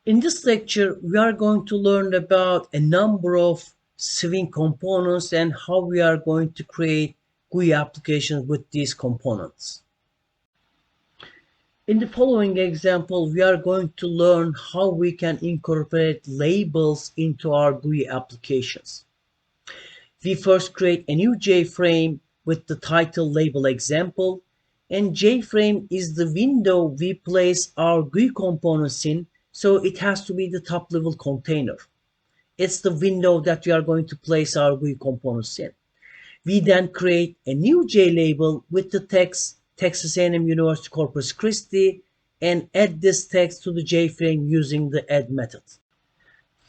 In this lecture, we are going to learn about a number of Swing components and how we are going to create GUI applications with these components. In the following example, we are going to learn how we can incorporate labels into our GUI applications. We first create a new JFrame with the title label example, and JFrame is the window we place our GUI components in, so it has to be the top level container. It's the window that we are going to place our GUI components in. We then create a new JLabel with the text Texas A&M University Corpus Christi and add this text to the JFrame using the add method.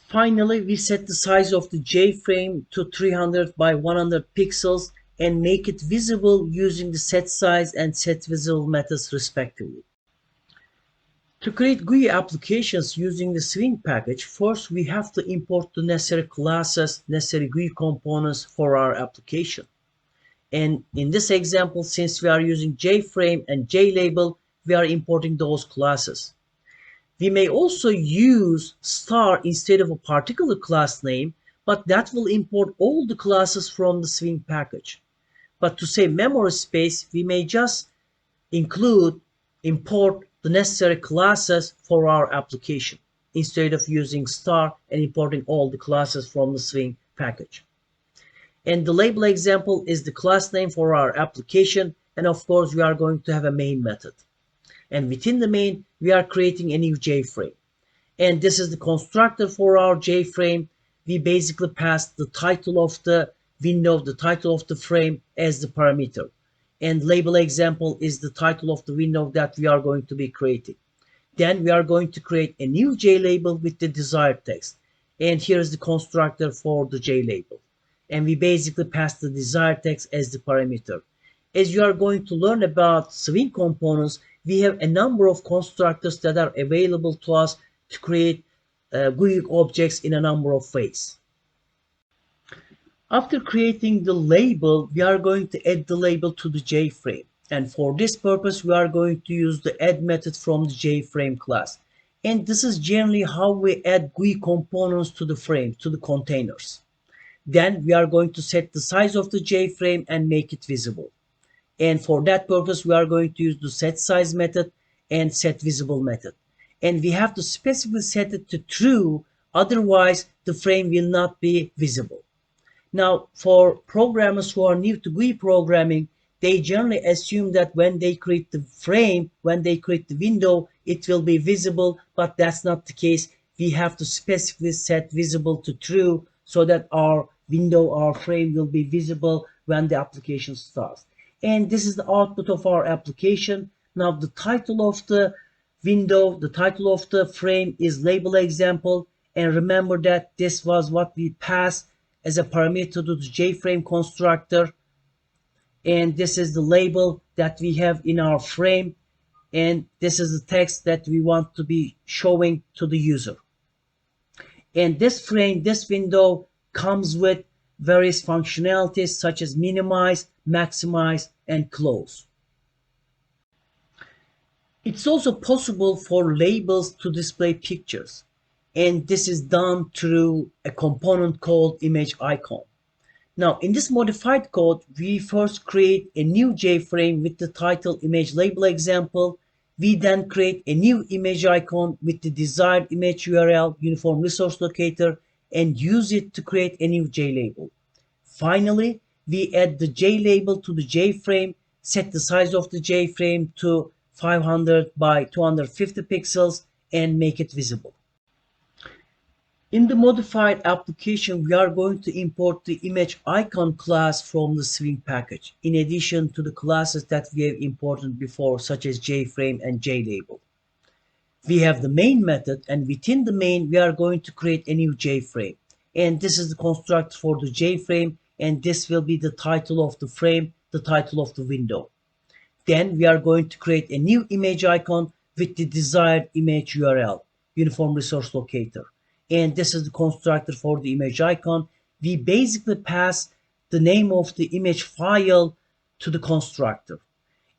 Finally, we set the size of the JFrame to 300 by 100 pixels and make it visible using the set size and set visible methods respectively. To create GUI applications using the Swing package, first we have to import the necessary classes, necessary GUI components for our application. And in this example, since we are using JFrame and JLabel, we are importing those classes. We may also use star instead of a particular class name, but that will import all the classes from the Swing package. But to save memory space, we may just import the necessary classes for our application instead of using star and importing all the classes from the Swing package. And the label example is the class name for our application, and of course we are going to have a main method. And within the main, we are creating a new JFrame. And this is the constructor for our JFrame. We basically pass the title of the window, the title of the frame as the parameter. And label example is the title of the window that we are going to be creating. Then we are going to create a new JLabel with the desired text. And here is the constructor for the JLabel. And we basically pass the desired text as the parameter. As you are going to learn about Swing components, we have a number of constructors that are available to us to create GUI objects in a number of ways. After creating the label, we are going to add the label to the JFrame. And for this purpose, we are going to use the add method from the JFrame class. And this is generally how we add GUI components to the frame, to the containers. Then we are going to set the size of the JFrame and make it visible. And for that purpose, we are going to use the set size method and set visible method. And we have to specifically set it to true, otherwise the frame will not be visible. Now, for programmers who are new to GUI programming, they generally assume that when they create the frame, when they create the window, it will be visible, but that's not the case. We have to specifically set visible to true so that our window, our frame will be visible when the application starts. And this is the output of our application. Now the title of the window, the title of the frame is label example. And remember that this was what we passed as a parameter to the JFrame constructor. And this is the label that we have in our frame. And this is the text that we want to be showing to the user. And this frame, this window comes with various functionalities such as minimize, maximize, and close. It's also possible for labels to display pictures, and this is done through a component called image icon. Now, in this modified code, we first create a new JFrame with the title image label example. We then create a new image icon with the desired image URL, uniform resource locator, and use it to create a new JLabel. Finally, we add the JLabel to the JFrame, set the size of the JFrame to 500 by 250 pixels, and make it visible. In the modified application, we are going to import the image icon class from the Swing package, in addition to the classes that we have imported before, such as JFrame and JLabel. We have the main method, and within the main, we are going to create a new JFrame. And this is the constructor for the JFrame, and this will be the title of the frame, the title of the window. Then we are going to create a new image icon with the desired image URL, uniform resource locator. And this is the constructor for the image icon. We basically pass the name of the image file to the constructor.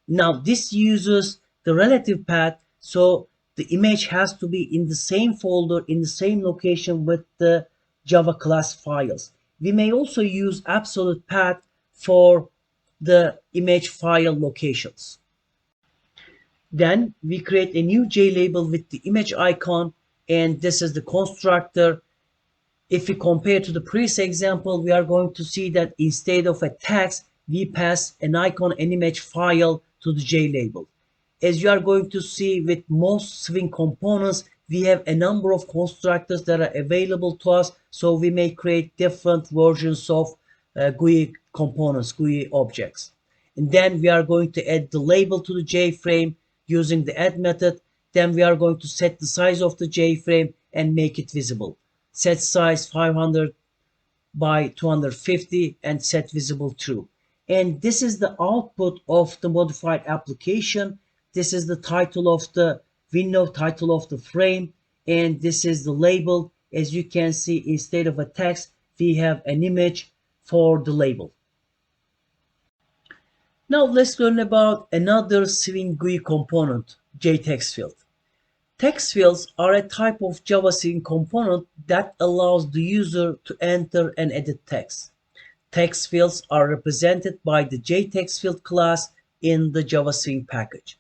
Now this uses the relative path, so the image has to be in the same folder, in the same location with the Java class files. We may also use absolute path for the image file locations. Then we create a new JLabel with the image icon, and this is the constructor. If we compare to the previous example, we are going to see that instead of a text, we pass an icon, an image file to the JLabel. As you are going to see with most Swing components, we have a number of constructors that are available to us, so we may create different versions of GUI components, GUI objects. And then we are going to add the label to the JFrame using the add method. Then we are going to set the size of the JFrame and make it visible. Set size 500 by 250 and set visible true. And this is the output of the modified application. This is the title of the window, title of the frame, and this is the label. As you can see, instead of a text, we have an image for the label. Now let's learn about another Swing GUI component, JTextField. Text fields are a type of Java Swing component that allows the user to enter and edit text. Text fields are represented by the JTextField class in the Java Swing package.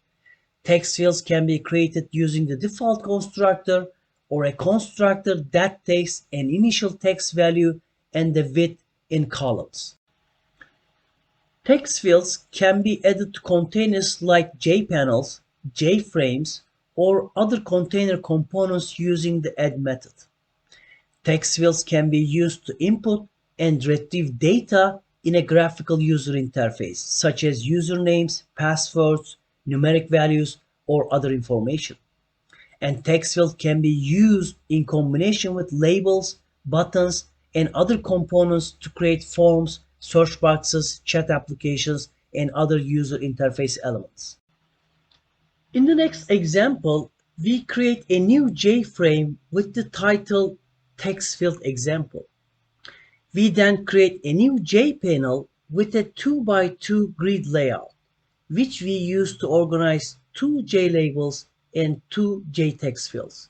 Text fields can be created using the default constructor or a constructor that takes an initial text value and the width in columns. Text fields can be added to containers like JPanels, JFrames, or other container components using the add method. Text fields can be used to input and retrieve data in a graphical user interface, such as usernames, passwords, numeric values, or other information. And text fields can be used in combination with labels, buttons, and other components to create forms, search boxes, chat applications, and other user interface elements. In the next example, we create a new JFrame with the title text field example. We then create a new JPanel with a 2x2 grid layout, which we use to organize two JLabels and two JText fields.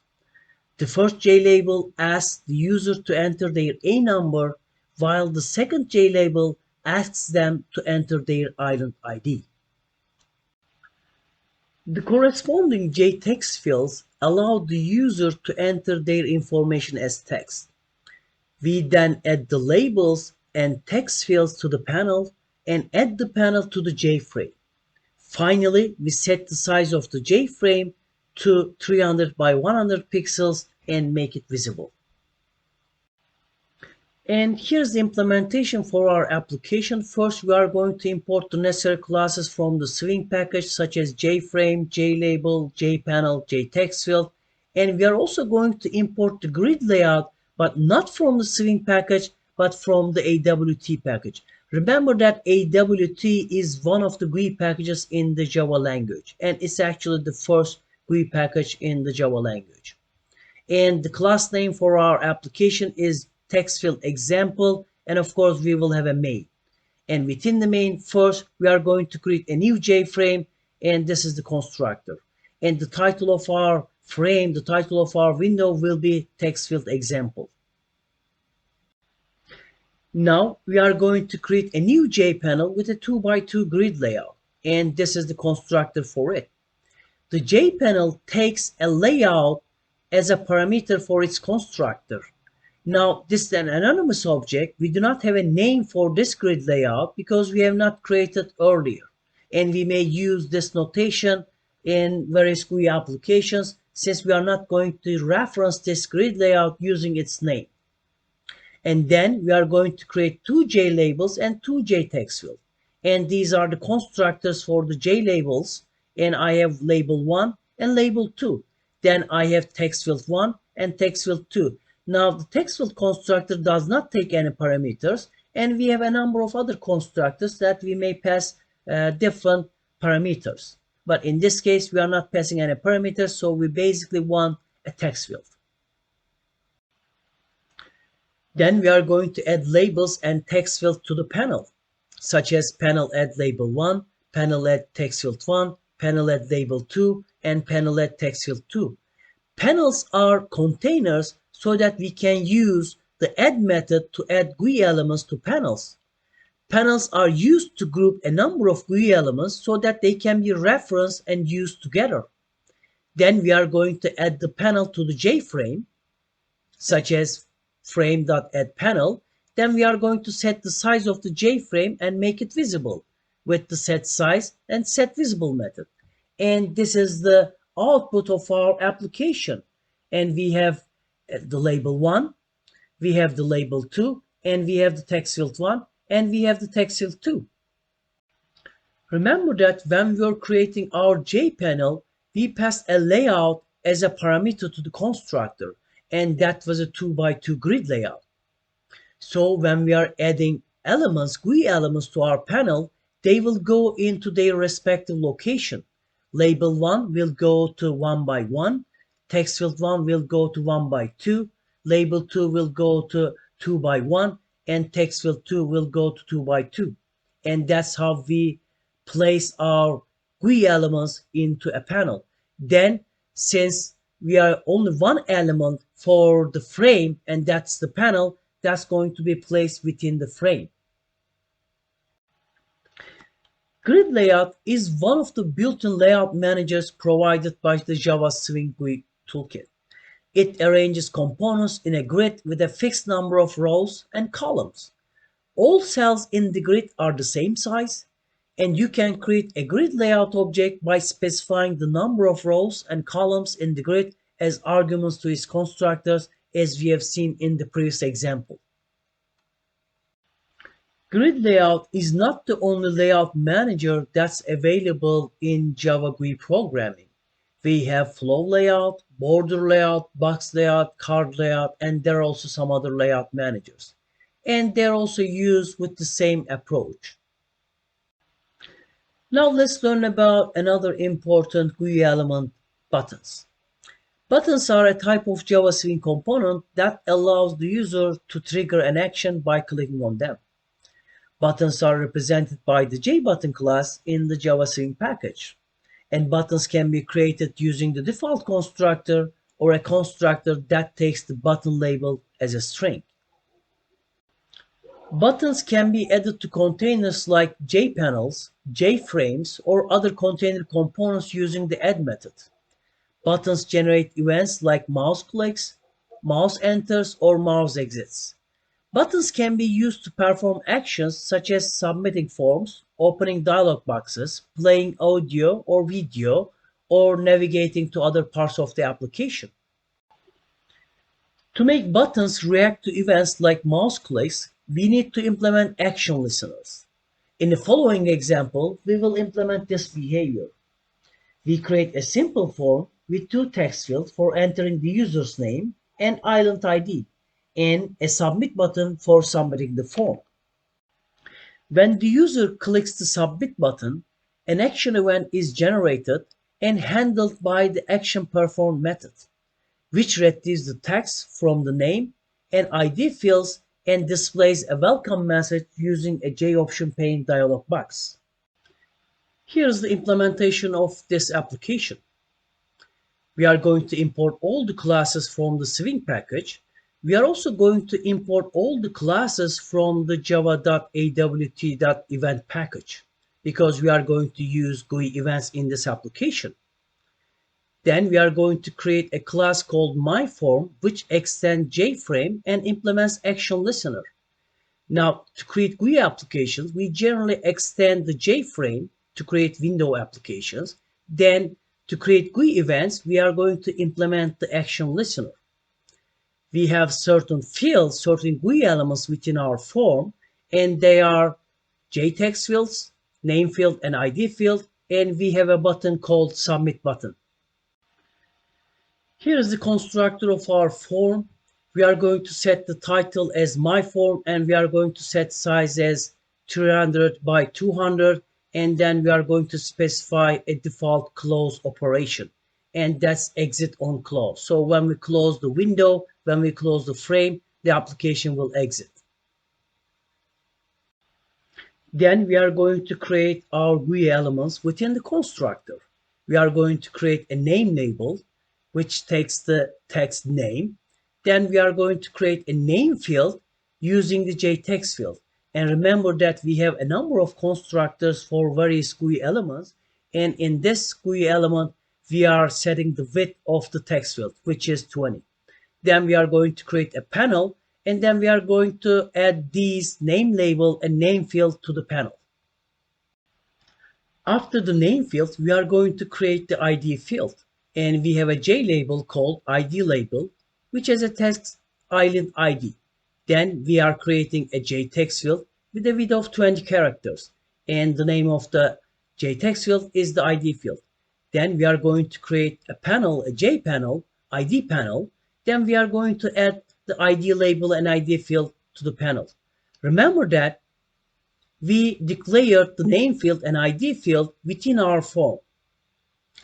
The first JLabel asks the user to enter their A number, while the second JLabel asks them to enter their island ID. The corresponding JText fields allow the user to enter their information as text. We then add the labels and text fields to the panel and add the panel to the JFrame. Finally, we set the size of the JFrame to 300 by 100 pixels and make it visible. And here's the implementation for our application. First, we are going to import the necessary classes from the Swing package, such as JFrame, JLabel, JPanel, JTextField. And we are also going to import the grid layout, but not from the Swing package, but from the AWT package. Remember that AWT is one of the GUI packages in the Java language, and it's actually the first GUI package in the Java language. And the class name for our application is TextField example, and of course we will have a main. And within the main, first we are going to create a new JFrame, and this is the constructor. And the title of our frame, the title of our window will be TextField example. Now we are going to create a new JPanel with a 2x2 grid layout, and this is the constructor for it. The JPanel takes a layout as a parameter for its constructor. Now, this is an anonymous object. We do not have a name for this grid layout because we have not created earlier. And we may use this notation in various GUI applications since we are not going to reference this grid layout using its name. And then we are going to create two JLabels and two JTextField. And these are the constructors for the JLabels. And I have label 1 and label 2. Then I have TextField 1 and TextField 2. Now, the TextField constructor does not take any parameters, and we have a number of other constructors that we may pass different parameters. But in this case, we are not passing any parameters, so we basically want a text field. Then we are going to add labels and text field to the panel, such as panel add label 1, panel add text field 1, panel add label 2, and panel add text field 2. Panels are containers so that we can use the add method to add GUI elements to panels. Panels are used to group a number of GUI elements so that they can be referenced and used together. Then we are going to add the panel to the JFrame, such as frame.addPanel. Then we are going to set the size of the JFrame and make it visible with the set size and set visible method. And this is the output of our application. And we have the label 1, we have the label 2, and we have the text field 1, and we have the text field 2. Remember that when we were creating our JPanel, we passed a layout as a parameter to the constructor, and that was a 2 by 2 grid layout. So when we are adding elements, GUI elements to our panel, they will go into their respective location. Label 1 will go to 1 by 1, text field 1 will go to 1 by 2, label 2 will go to 2 by 1, and text field 2 will go to 2 by 2. And that's how we place our GUI elements into a panel. Then, since we are only one element for the frame, and that's the panel, that's going to be placed within the frame. Grid layout is one of the built-in layout managers provided by the Java Swing GUI toolkit. It arranges components in a grid with a fixed number of rows and columns. All cells in the grid are the same size, and you can create a grid layout object by specifying the number of rows and columns in the grid as arguments to its constructors, as we have seen in the previous example. Grid layout is not the only layout manager that's available in Java GUI programming. We have flow layout, border layout, box layout, card layout, and there are also some other layout managers. And they're also used with the same approach. Now let's learn about another important GUI element, buttons. Buttons are a type of Java Swing component that allows the user to trigger an action by clicking on them. Buttons are represented by the JButton class in the Java Swing package. And buttons can be created using the default constructor or a constructor that takes the button label as a string. Buttons can be added to containers like JPanels, JFrames, or other container components using the add method. Buttons generate events like mouse clicks, mouse enters, or mouse exits. Buttons can be used to perform actions such as submitting forms, opening dialog boxes, playing audio or video, or navigating to other parts of the application. To make buttons react to events like mouse clicks, we need to implement action listeners. In the following example, we will implement this behavior. We create a simple form with two text fields for entering the user's name and island ID, and a submit button for submitting the form. When the user clicks the submit button, an action event is generated and handled by the action performed method, which retrieves the text from the name and ID fields and displays a welcome message using a JOption pane dialog box. Here's the implementation of this application. We are going to import all the classes from the Swing package. We are also going to import all the classes from the java.awt.event package because we are going to use GUI events in this application. Then we are going to create a class called myForm, which extends JFrame and implements action listener. Now, to create GUI applications, we generally extend the JFrame to create window applications. Then, to create GUI events, we are going to implement the action listener. We have certain fields, certain GUI elements within our form, and they are JText fields, name field, and ID field, and we have a button called submit button. Here is the constructor of our form. We are going to set the title as my form, and we are going to set size as 300 by 200, and then we are going to specify a default close operation, and that's exit on close. So when we close the window, when we close the frame, the application will exit. Then we are going to create our GUI elements within the constructor. we are going to create a name label, which takes the text name. Then we are going to create a name field using the JText field. And remember that we have a number of constructors for various GUI elements. And in this GUI element, we are setting the width of the text field, which is 20. Then we are going to create a panel, and then we are going to add these name label and name field to the panel. After the name field, we are going to create the ID field, and we have a J label called ID label, which has a text island ID. Then we are creating a JText field with a width of 20 characters, and the name of the JText field is the ID field. Then we are going to create a panel, a J panel, ID panel. Then we are going to add the ID label and ID field to the panel. Remember that we declared the name field and ID field within our form.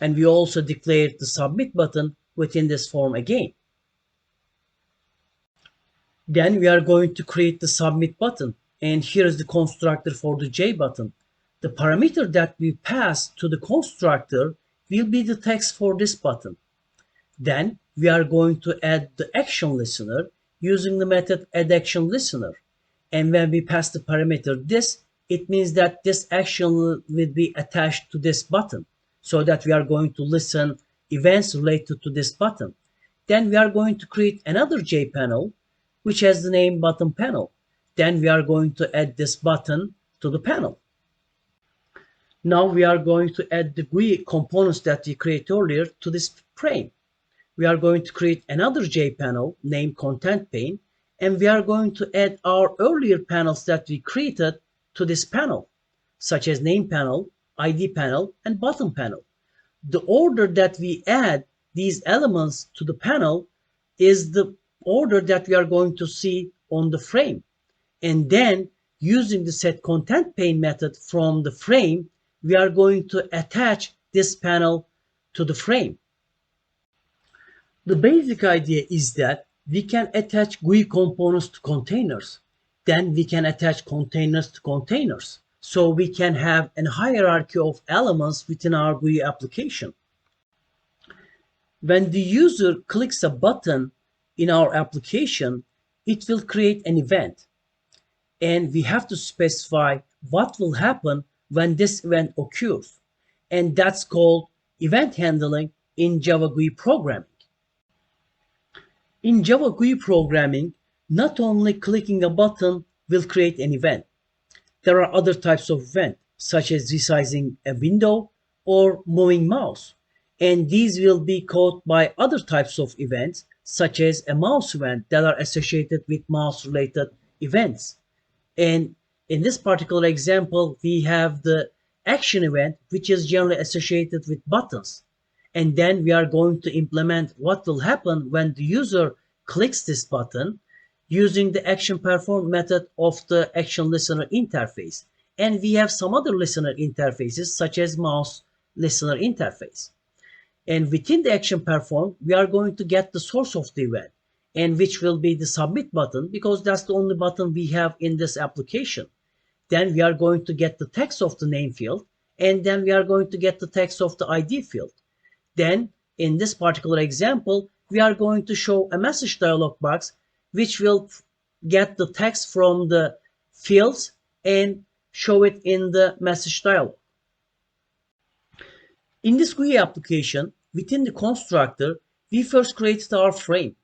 And we also declared the submit button within this form again. Then we are going to create the submit button. And here is the constructor for the J button. The parameter that we pass to the constructor will be the text for this button. Then we are going to add the action listener using the method addActionListener. And when we pass the parameter this, it means that this action will be attached to this button, so that we are going to listen events related to this button. Then we are going to create another J panel, which has the name button panel. Then we are going to add this button to the panel. Now we are going to add the GUI components that we created earlier to this frame. We are going to create another J panel named content pane, and we are going to add our earlier panels that we created to this panel, such as name panel, ID panel, and button panel. The order that we add these elements to the panel is the order that we are going to see on the frame. And then using the setContentPane method from the frame, we are going to attach this panel to the frame. The basic idea is that we can attach GUI components to containers. Then we can attach containers to containers. So we can have a hierarchy of elements within our GUI application. When the user clicks a button in our application, it will create an event. And we have to specify what will happen when this event occurs. And that's called event handling in Java GUI programming. In Java GUI programming, not only clicking a button will create an event. There are other types of events, such as resizing a window or moving mouse. And these will be called by other types of events, such as a mouse event that are associated with mouse-related events. And in this particular example, we have the action event, which is generally associated with buttons. And then we are going to implement what will happen when the user clicks this button using the action perform method of the action listener interface. And we have some other listener interfaces, such as mouse listener interface. And within the action perform, we are going to get the source of the event, and which will be the submit button, because that's the only button we have in this application. Then we are going to get the text of the name field, and then we are going to get the text of the ID field. Then in this particular example, we are going to show a message dialog box, which will get the text from the fields and show it in the message dialog. In this GUI application, within the constructor, we first created our frame.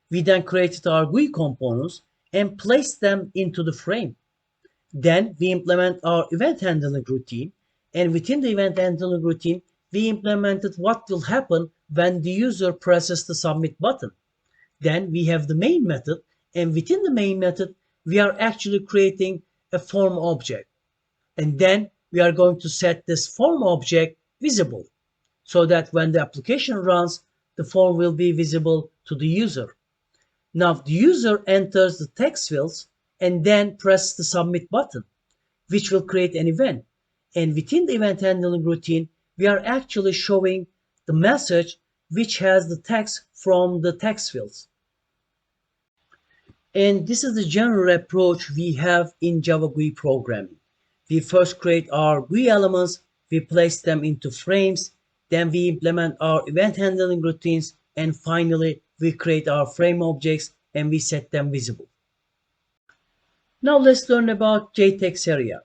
We then created our GUI components and placed them into the frame. Then we implement our event handling routine, and within the event handling routine, we implemented what will happen when the user presses the submit button. Then we have the main method, and within the main method, we are actually creating a form object. And then we are going to set this form object visible, so that when the application runs, the form will be visible to the user. Now the user enters the text fields and then presses the submit button, which will create an event. And within the event handling routine, we are actually showing the message which has the text from the text fields. And this is the general approach we have in Java GUI programming. We first create our GUI elements, we place them into frames, Then we implement our event handling routines, and finally we create our frame objects and we set them visible. Now let's learn about JText area.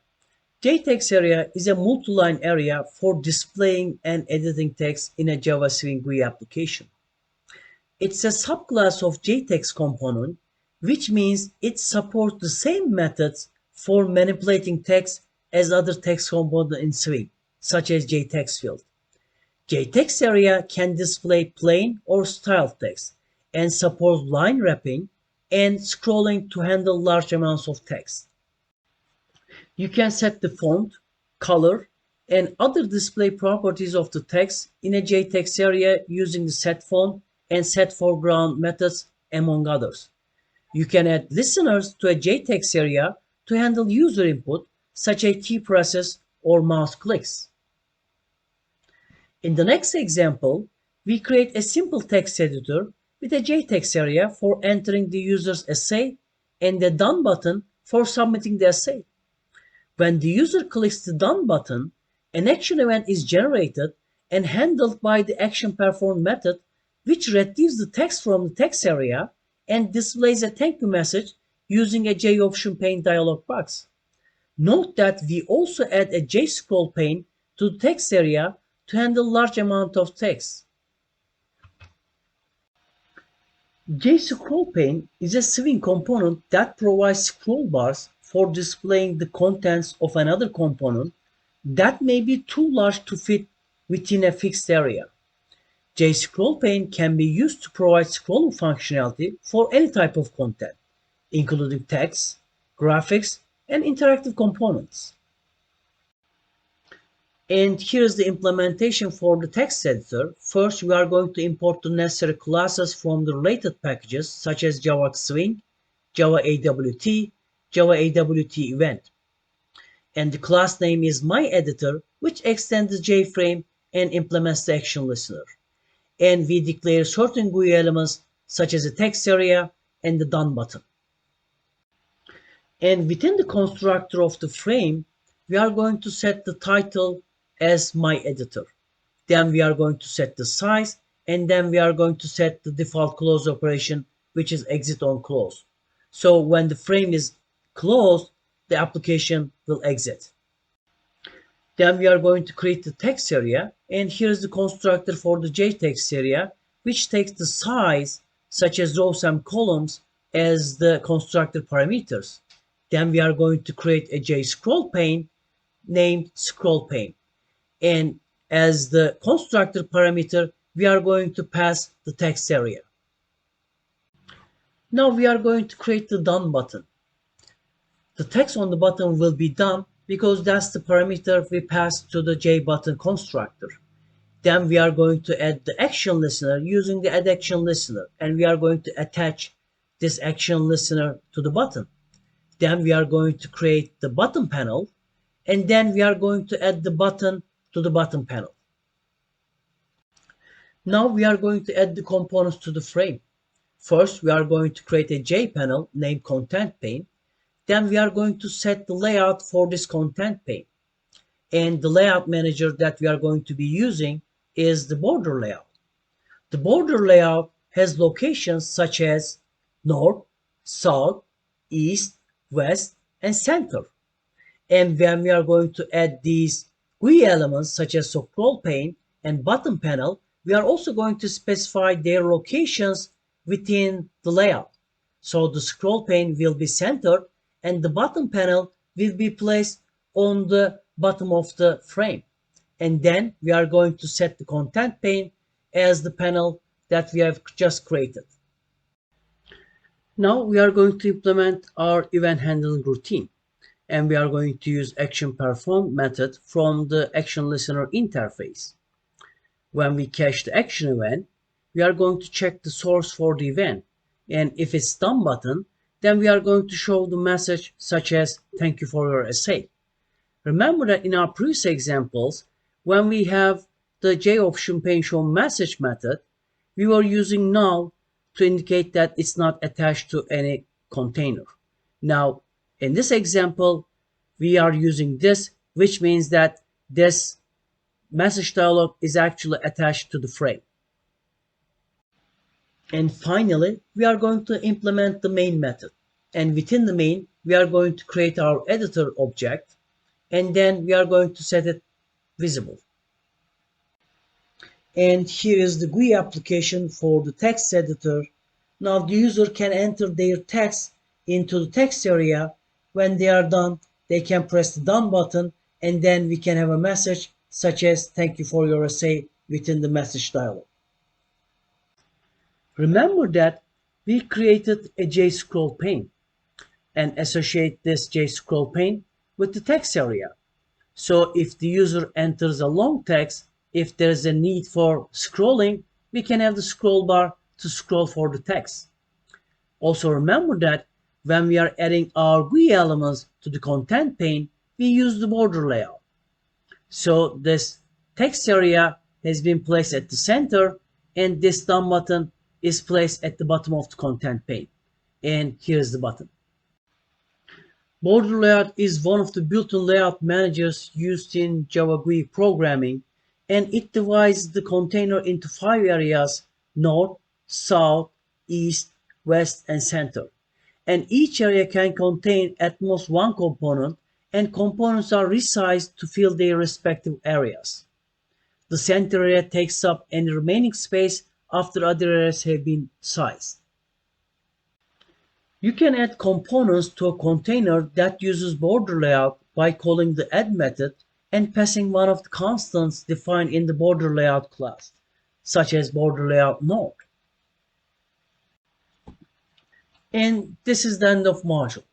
JText area is a multi-line area for displaying and editing text in a Java Swing GUI application. It's a subclass of JText component, which means it supports the same methods for manipulating text as other text components in Swing, such as JText field. JText area can display plain or styled text and supports line wrapping and scrolling to handle large amounts of text. You can set the font, color, and other display properties of the text in a JText area using the setFont and setForeground methods, among others. You can add listeners to a JText area to handle user input, such as key presses or mouse clicks. In the next example, we create a simple text editor with a JText area for entering the user's essay and the Done button for submitting the essay. When the user clicks the Done button, an action event is generated and handled by the actionPerformed method, which retrieves the text from the text area and displays a thank you message using a JOption pane dialog box. Note that we also add a JScroll pane to the text area to handle large amount of text. JScroll pane is a Swing component that provides scroll bars for displaying the contents of another component that may be too large to fit within a fixed area. JScroll pane can be used to provide scrolling functionality for any type of content, including text, graphics, and interactive components. And here's the implementation for the text editor. First, we are going to import the necessary classes from the related packages such as Java Swing, Java AWT, Java AWT event. And the class name is myEditor, which extends the JFrame and implements the action listener. And we declare certain GUI elements such as the text area and the Done button. And within the constructor of the frame, we are going to set the title as myEditor. Then we are going to set the size, and then we are going to set the default close operation, which is exit on close. So when the frame is closed, the application will exit. Then we are going to create the text area, and here's the constructor for the JText area, which takes the size, such as rows and columns, as the constructor parameters. Then we are going to create a JScroll pane named scroll pane. And as the constructor parameter, we are going to pass the text area. Now we are going to create the Done button. The text on the button will be done because that's the parameter we pass to the JButton constructor. Then we are going to add the action listener using the add action listener, and we are going to attach this action listener to the button. Then we are going to create the button panel, and then we are going to add the button to the button panel. Now we are going to add the components to the frame. First, we are going to create a JPanel named Content Pane. Then we are going to set the layout for this content pane. And the layout manager that we are going to be using is the border layout. The border layout has locations such as north, south, east, west, and center. And when we are going to add these GUI elements such as scroll pane and button panel, we are also going to specify their locations within the layout. So the scroll pane will be centered and the button panel will be placed on the bottom of the frame. And then we are going to set the content pane as the panel that we have just created. Now we are going to implement our event handling routine. And we are going to use actionPerformed method from the action listener interface. When we cache the action event, we are going to check the source for the event. And if it's Done button, then we are going to show the message such as thank you for your essay. Remember that in our previous examples, when we have the JOption pane show message method, we were using null to indicate that it's not attached to any container. Now, in this example, we are using this, which means that this message dialog is actually attached to the frame. And finally, we are going to implement the main method. And within the main, we are going to create our editor object, and then we are going to set it visible. And here is the GUI application for the text editor. Now the user can enter their text into the text area. When they are done, they can press the done button, and then we can have a message such as thank you for your essay within the message dialog. Remember that we created a JScroll pane and associate this JScroll pane with the text area. So if the user enters a long text, if there's a need for scrolling, we can have the scroll bar to scroll for the text. Also remember that when we are adding our GUI elements to the content pane, we use the border layout. So this text area has been placed at the center, and this done button is placed at the bottom of the content pane. And here's the button. Border layout is one of the built-in layout managers used in Java GUI programming, and it divides the container into 5 areas: north, south, east, west, and center. And each area can contain at most one component, and components are resized to fill their respective areas. The center area takes up any remaining space after other areas have been sized. You can add components to a container that uses border layout by calling the add method and passing one of the constants defined in the border layout class, such as border layout node. And this is the end of module.